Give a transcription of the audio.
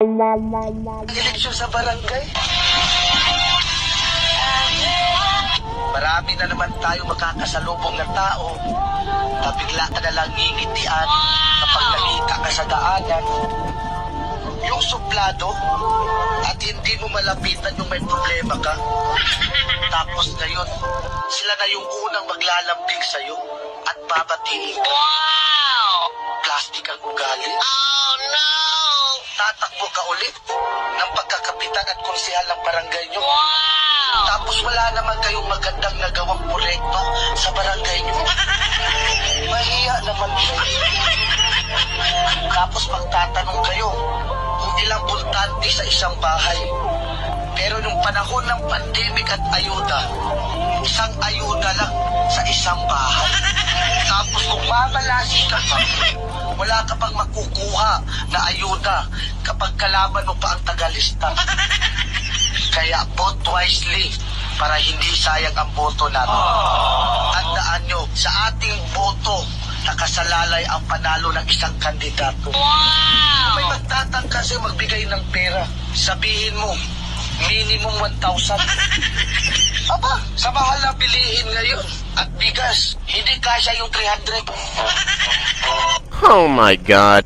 Eleksyon sa barangay. Marami na naman tayo makakasalubong ng tao na bigla ka nalang ngingitian kapag nakita ka sa daanan. Yung suplado at hindi mo malapitan yung may problema ka. Tapos ngayon, sila na yung unang maglalambing sa'yo at babatiin ka. Plastic ang ugali. Oh no! Tatakbo ka ulit ng pagkakapitan at konsehal ng barangay nyo. Tapos wala naman kayong magandang nagawang proyekto sa barangay nyo. Mahiya naman kayo. Tapos magtatanong kayo kung ilang bultante sa isang bahay. Pero nung panahon ng pandemic at ayuda, isang ayuda lang sa isang bahay. Tapos kung mamalasi ka pa, wala ka pang makukuha na ayuda kapag kalaban mo pa ang tagalista. Kaya vote wisely para hindi sayang ang boto natin. Tandaan nyo, sa ating boto, nakasalalay ang panalo ng isang kandidato. Kung may magtatangka sa'yo magbigay ng pera, sabihin mo, minimum 1,000. Aba, sa mahal na bilihin ngayon at bigas, hindi kasya yung 300. Oh my God.